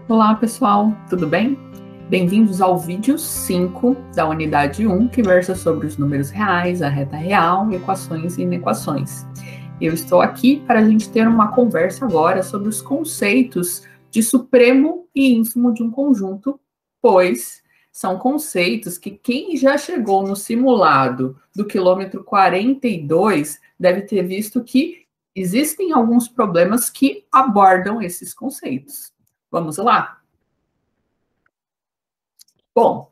Olá, pessoal, tudo bem? Bem-vindos ao vídeo 5 da unidade 1, que versa sobre os números reais, a reta real, equações e inequações. Eu estou aqui para a gente ter uma conversa agora sobre os conceitos de supremo e ínfimo de um conjunto, pois são conceitos que quem já chegou no simulado do quilômetro 42 deve ter visto que existem alguns problemas que abordam esses conceitos. Vamos lá? Bom,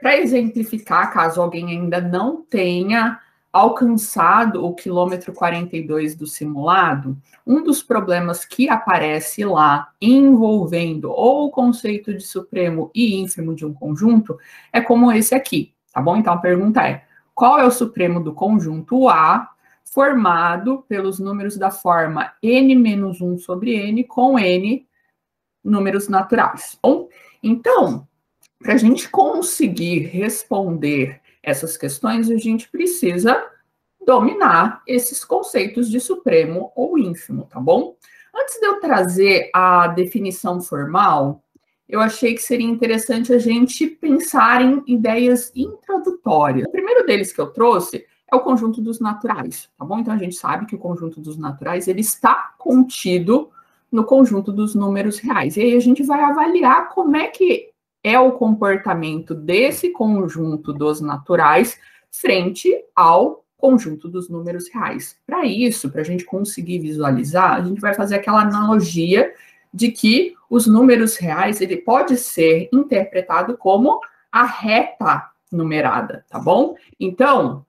para exemplificar, caso alguém ainda não tenha alcançado o quilômetro 42 do simulado, um dos problemas que aparece lá envolvendo ou o conceito de supremo e ínfimo de um conjunto é como esse aqui, tá bom? Então a pergunta é: qual é o supremo do conjunto A formado pelos números da forma n-1 sobre n com n números naturais? Bom, então, para a gente conseguir responder essas questões, a gente precisa dominar esses conceitos de supremo ou ínfimo, tá bom? Antes de eu trazer a definição formal, eu achei que seria interessante a gente pensar em ideias introdutórias. O primeiro deles que eu trouxe é o conjunto dos naturais, tá bom? Então a gente sabe que o conjunto dos naturais ele está contido no conjunto dos números reais. E aí a gente vai avaliar como é que é o comportamento desse conjunto dos naturais frente ao conjunto dos números reais. Para isso, para a gente conseguir visualizar, a gente vai fazer aquela analogia de que os números reais ele pode ser interpretado como a reta numerada, tá bom? Então,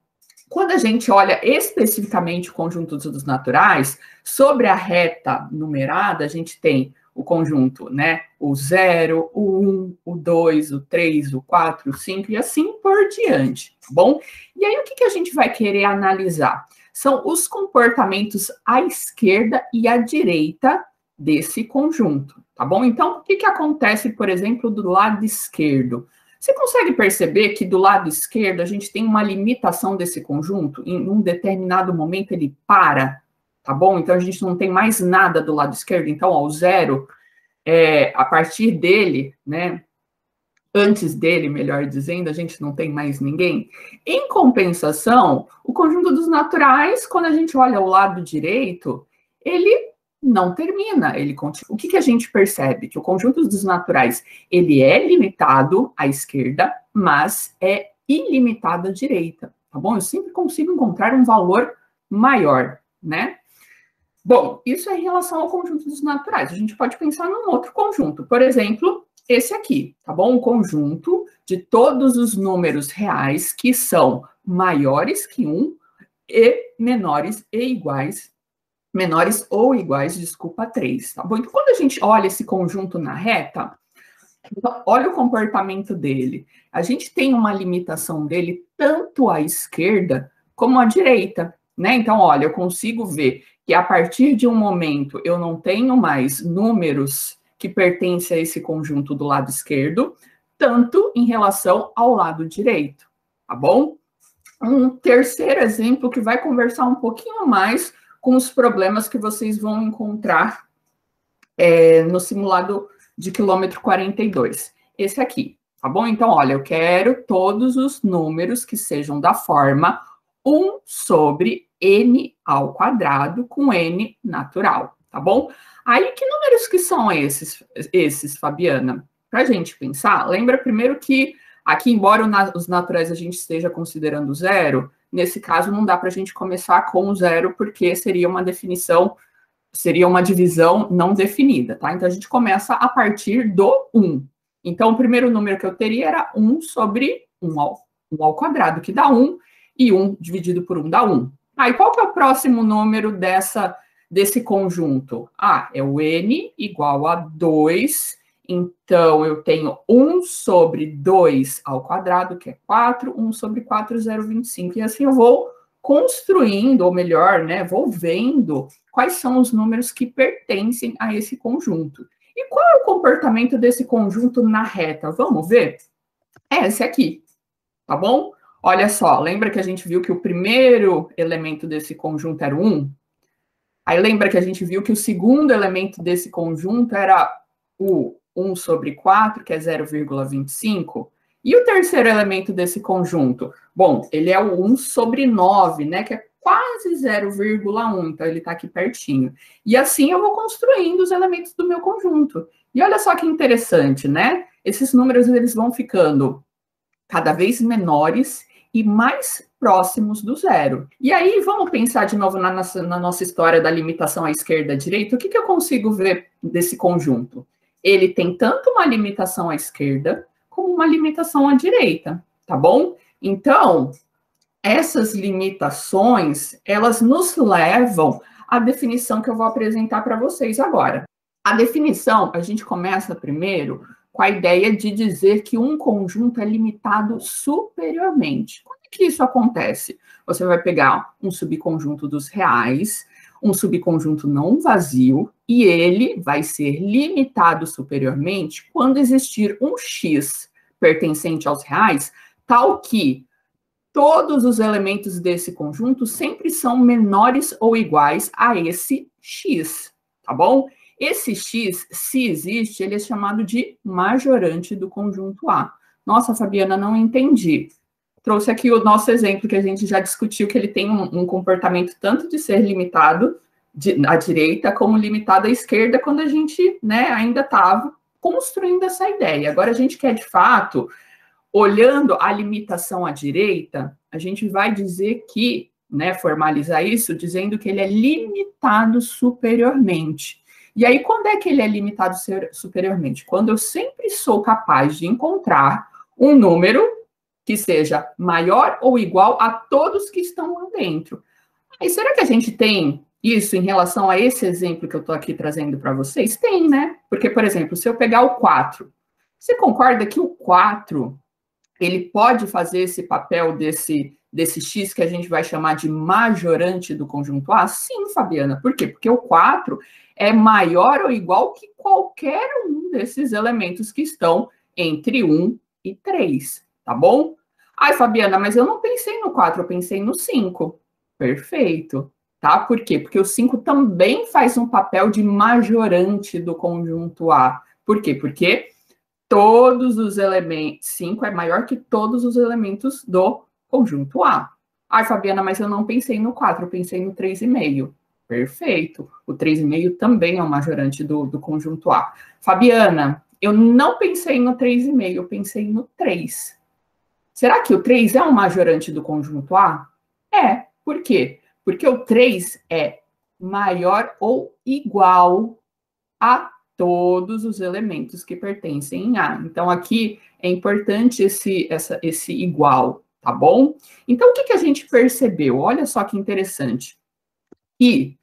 quando a gente olha especificamente o conjunto dos naturais, sobre a reta numerada, a gente tem o conjunto, né? O 0, o 1, o 2, o 3, o 4, o 5 e assim por diante, tá bom? E aí o que a gente vai querer analisar? São os comportamentos à esquerda e à direita desse conjunto, tá bom? Então, o que acontece, por exemplo, do lado esquerdo? Você consegue perceber que do lado esquerdo a gente tem uma limitação desse conjunto? Em um determinado momento ele para, tá bom? Então a gente não tem mais nada do lado esquerdo. Então, ao zero, a partir dele, né? Antes dele, melhor dizendo, a gente não tem mais ninguém. Em compensação, o conjunto dos naturais, quando a gente olha ao lado direito, ele não termina, ele continua. O que a gente percebe? Que o conjunto dos naturais, ele é limitado à esquerda, mas é ilimitado à direita, tá bom? Eu sempre consigo encontrar um valor maior, né? Bom, isso é em relação ao conjunto dos naturais. A gente pode pensar num outro conjunto, por exemplo, esse aqui, tá bom? Um conjunto de todos os números reais que são maiores que 1 e menores ou iguais, desculpa, a 3, tá bom? Então, quando a gente olha esse conjunto na reta, olha o comportamento dele. A gente tem uma limitação dele tanto à esquerda como à direita, né? Então, olha, eu consigo ver que a partir de um momento eu não tenho mais números que pertencem a esse conjunto do lado esquerdo, tanto em relação ao lado direito, tá bom? Um terceiro exemplo que vai conversar um pouquinho mais com os problemas que vocês vão encontrar no simulado de quilômetro 42. Esse aqui, tá bom? Então, olha, eu quero todos os números que sejam da forma 1 sobre n ao quadrado com n natural, tá bom? Aí, que números que são esses, Fabiana? Para a gente pensar, lembra primeiro que aqui, embora os naturais a gente esteja considerando zero, nesse caso não dá para a gente começar com o zero, porque seria uma definição, seria uma divisão não definida, tá? Então, a gente começa a partir do 1. Então, o primeiro número que eu teria era 1 sobre 1 ao quadrado, que dá 1, e 1 dividido por 1 dá 1. Aí, qual que é o próximo número desse conjunto? Ah, é o n igual a 2. Então, eu tenho 1 sobre 2 ao quadrado, que é 4, 1 sobre 4, 0,25. E assim eu vou construindo, ou melhor, né, vou vendo quais são os números que pertencem a esse conjunto. E qual é o comportamento desse conjunto na reta? Vamos ver? É esse aqui, tá bom? Olha só, lembra que a gente viu que o primeiro elemento desse conjunto era o 1? Aí lembra que a gente viu que o segundo elemento desse conjunto era o 1 sobre 4, que é 0,25. E o terceiro elemento desse conjunto? Bom, ele é o 1 sobre 9, né, que é quase 0,1, então ele está aqui pertinho. E assim eu vou construindo os elementos do meu conjunto. E olha só que interessante, né? Esses números eles vão ficando cada vez menores e mais próximos do zero. E aí, vamos pensar de novo na nossa história da limitação à esquerda e à direita. O que eu consigo ver desse conjunto? Ele tem tanto uma limitação à esquerda como uma limitação à direita, tá bom? Então, essas limitações, elas nos levam à definição que eu vou apresentar para vocês agora. A definição, a gente começa primeiro com a ideia de dizer que um conjunto é limitado superiormente. Como é que isso acontece? Você vai pegar um subconjunto dos reais, um subconjunto não vazio, e ele vai ser limitado superiormente quando existir um x pertencente aos reais, tal que todos os elementos desse conjunto sempre são menores ou iguais a esse x, tá bom? Esse x, se existe, ele é chamado de majorante do conjunto A. Nossa, Fabiana, não entendi. Trouxe aqui o nosso exemplo, que a gente já discutiu, que ele tem um comportamento tanto de ser limitado à direita, como limitado à esquerda, quando a gente, né, ainda estava construindo essa ideia. Agora a gente quer, de fato, olhando a limitação à direita, a gente vai dizer que, né, formalizar isso, dizendo que ele é limitado superiormente. E aí, quando é que ele é limitado superiormente? Quando eu sempre sou capaz de encontrar um número que seja maior ou igual a todos que estão lá dentro. E será que a gente tem isso em relação a esse exemplo que eu estou aqui trazendo para vocês? Tem, né? Porque, por exemplo, se eu pegar o 4, você concorda que o 4 ele pode fazer esse papel desse x que a gente vai chamar de majorante do conjunto A? Sim, Fabiana. Por quê? Porque o 4 é maior ou igual que qualquer um desses elementos que estão entre 1 e 3, tá bom? Ai, Fabiana, mas eu não pensei no 4, eu pensei no 5. Perfeito, tá? Por quê? Porque o 5 também faz um papel de majorante do conjunto A. Por quê? Porque todos os elementos, 5 é maior que todos os elementos do conjunto A. Ai, Fabiana, mas eu não pensei no 4, eu pensei no 3,5. Perfeito. O 3,5 também é um majorante do conjunto A. Fabiana, eu não pensei no 3,5, eu pensei no 3. Será que o 3 é um majorante do conjunto A? É. Por quê? Porque o 3 é maior ou igual a todos os elementos que pertencem em A. Então, aqui é importante esse igual, tá bom? Então, o que a gente percebeu? Olha só que interessante. Que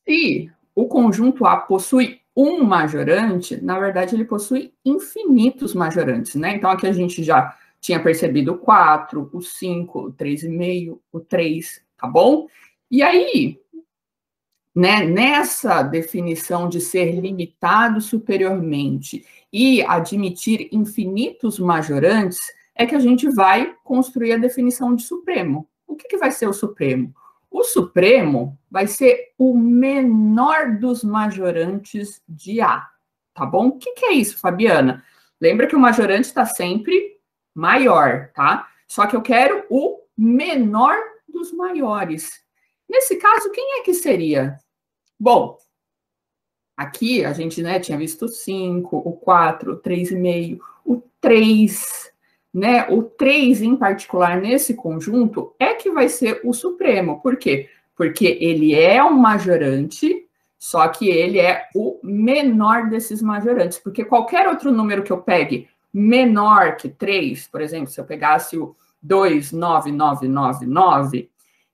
se o conjunto A possui um majorante, na verdade, ele possui infinitos majorantes, né? Então, aqui a gente já tinha percebido o 4, o 5, o 3,5, o 3, tá bom? E aí, né, nessa definição de ser limitado superiormente e admitir infinitos majorantes, é que a gente vai construir a definição de supremo. O que vai ser o supremo? O supremo vai ser o menor dos majorantes de A, tá bom? O que é isso, Fabiana? Lembra que o majorante está sempre maior, tá? Só que eu quero o menor dos maiores. Nesse caso, quem é que seria? Bom, aqui a gente, né, tinha visto o 5, o 4, o 3,5, o 3, né? O 3 em particular nesse conjunto é que vai ser o supremo. Por quê? Porque ele é um majorante, só que ele é o menor desses majorantes. Porque qualquer outro número que eu pegue menor que 3, por exemplo, se eu pegasse o 29999,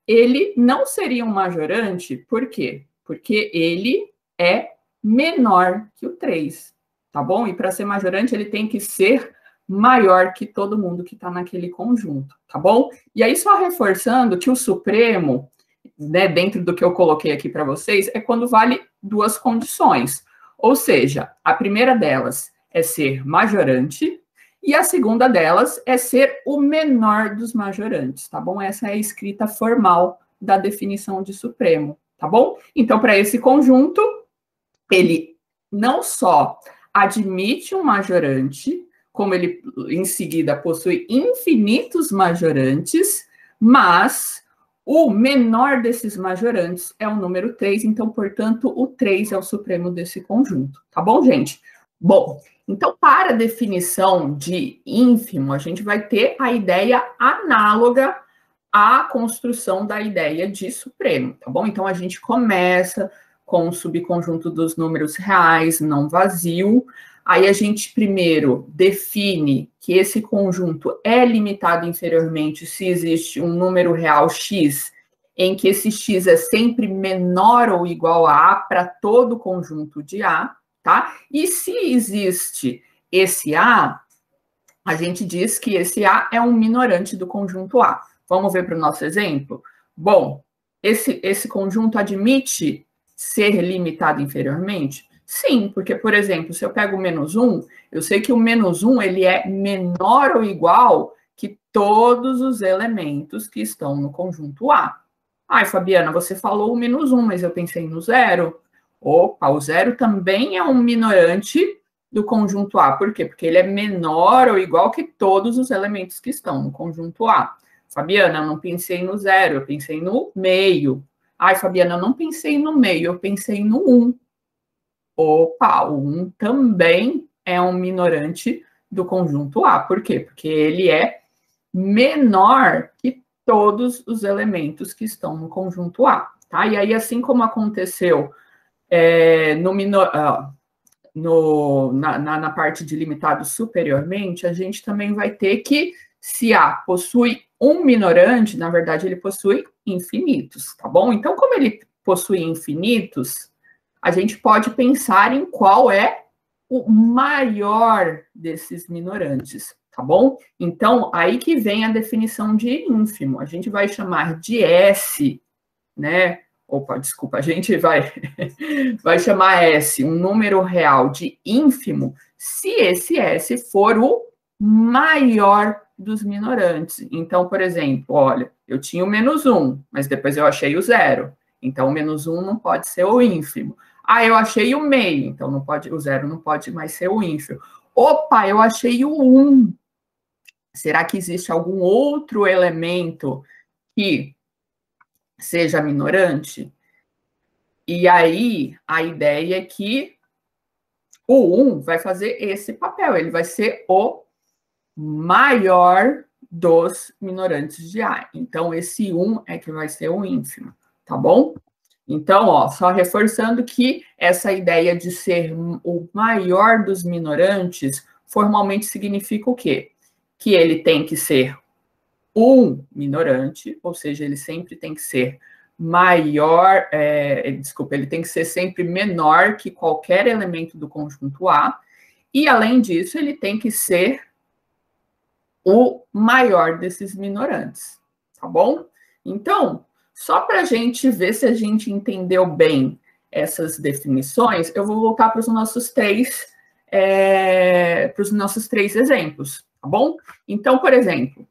ele não seria um majorante, por quê? Porque ele é menor que o 3, tá bom? E para ser majorante, ele tem que ser maior que todo mundo que está naquele conjunto, tá bom? E aí, só reforçando que o supremo, né, dentro do que eu coloquei aqui para vocês, é quando vale duas condições. Ou seja, a primeira delas é ser majorante, e a segunda delas é ser o menor dos majorantes, tá bom? Essa é a escrita formal da definição de supremo, tá bom? Então, para esse conjunto, ele não só admite um majorante, como ele em seguida possui infinitos majorantes, mas o menor desses majorantes é o número 3, então, portanto, o 3 é o supremo desse conjunto. Tá bom, gente? Bom, então, para a definição de ínfimo, a gente vai ter a ideia análoga à construção da ideia de supremo, tá bom? Então, a gente começa com o subconjunto dos números reais não vazio. Aí a gente primeiro define que esse conjunto é limitado inferiormente se existe um número real x, em que esse x é sempre menor ou igual a para todo o conjunto de A, tá? E se existe esse A gente diz que esse A é um minorante do conjunto A. Vamos ver para o nosso exemplo? Bom, esse conjunto admite ser limitado inferiormente? Sim, porque, por exemplo, se eu pego o menos 1, eu sei que o menos 1 ele é menor ou igual que todos os elementos que estão no conjunto A. Ai, Fabiana, você falou o menos 1, mas eu pensei no zero. Opa, o zero também é um minorante do conjunto A. Por quê? Porque ele é menor ou igual que todos os elementos que estão no conjunto A. Fabiana, eu não pensei no zero, eu pensei no meio. Ai, Fabiana, eu não pensei no meio, eu pensei no 1. Opa, o 1 também é um minorante do conjunto A. Por quê? Porque ele é menor que todos os elementos que estão no conjunto A. Tá? E aí, assim como aconteceu na parte de limitado superiormente, a gente também vai ter que, se A possui um minorante, na verdade, ele possui infinitos, tá bom? Então, como ele possui infinitos, a gente pode pensar em qual é o maior desses minorantes, tá bom? Então, aí que vem a definição de ínfimo. A gente vai chamar de S, né? Opa, desculpa, a gente vai chamar S, um número real de ínfimo, se esse S for o maior dos minorantes. Então, por exemplo, olha, eu tinha o menos 1, mas depois eu achei o zero. Então, o menos 1 não pode ser o ínfimo. Ah, eu achei o meio, então não pode, o zero não pode mais ser o ínfimo. Opa, eu achei o 1. Será que existe algum outro elemento que seja minorante? E aí, a ideia é que o 1 vai fazer esse papel, ele vai ser o maior dos minorantes de A. Então, esse 1 é que vai ser o ínfimo, tá bom? Então, ó, só reforçando que essa ideia de ser o maior dos minorantes formalmente significa o quê? Que ele tem que ser um minorante, ou seja, ele sempre tem que ser maior, ele tem que ser sempre menor que qualquer elemento do conjunto A, e além disso, ele tem que ser o maior desses minorantes, tá bom? Então, só para a gente ver se a gente entendeu bem essas definições, eu vou voltar para os nossos três exemplos, tá bom? Então, por exemplo,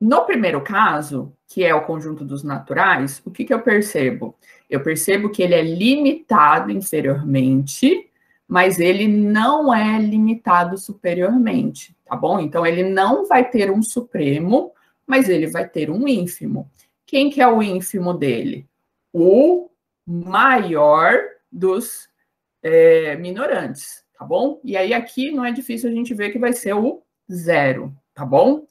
no primeiro caso, que é o conjunto dos naturais, o que eu percebo? Eu percebo que ele é limitado inferiormente, mas ele não é limitado superiormente, tá bom? Então, ele não vai ter um supremo, mas ele vai ter um ínfimo. Quem que é o ínfimo dele? O maior dos minorantes, tá bom? E aí, aqui não é difícil a gente ver que vai ser o zero, tá bom?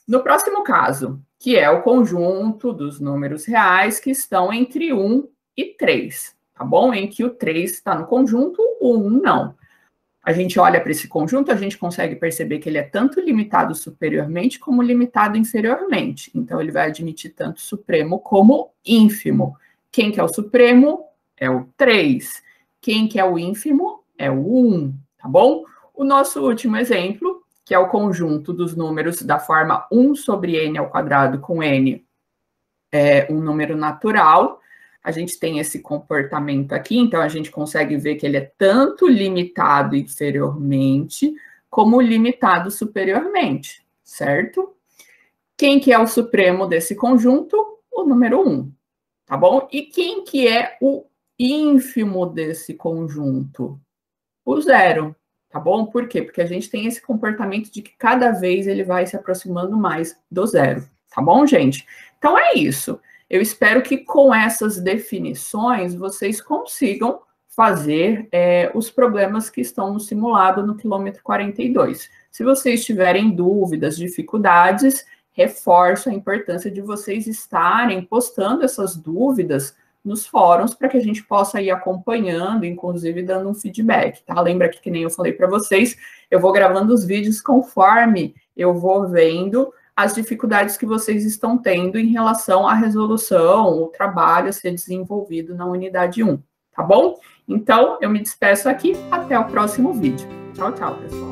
No próximo caso, que é o conjunto dos números reais que estão entre 1 e 3, tá bom? Em que o 3 está no conjunto, o 1 não. A gente olha para esse conjunto, a gente consegue perceber que ele é tanto limitado superiormente como limitado inferiormente. Então, ele vai admitir tanto supremo como ínfimo. Quem que é o supremo? É o 3. Quem que é o ínfimo? É o 1, tá bom? O nosso último exemplo, que é o conjunto dos números da forma 1 sobre n ao quadrado com n um número natural. A gente tem esse comportamento aqui, então a gente consegue ver que ele é tanto limitado inferiormente como limitado superiormente, certo? Quem que é o supremo desse conjunto? O número 1, tá bom? E quem que é o ínfimo desse conjunto? O zero. tá bom? Por quê? Porque a gente tem esse comportamento de que cada vez ele vai se aproximando mais do zero, tá bom, gente? Então é isso. Eu espero que com essas definições vocês consigam fazer os problemas que estão no simulado no quilômetro 42. Se vocês tiverem dúvidas, dificuldades, reforço a importância de vocês estarem postando essas dúvidas nos fóruns para que a gente possa ir acompanhando, inclusive dando um feedback, tá? Lembra que nem eu falei para vocês, eu vou gravando os vídeos conforme eu vou vendo as dificuldades que vocês estão tendo em relação à resolução, o trabalho a ser desenvolvido na unidade 1, tá bom? Então, eu me despeço aqui, até o próximo vídeo. Tchau, tchau, pessoal.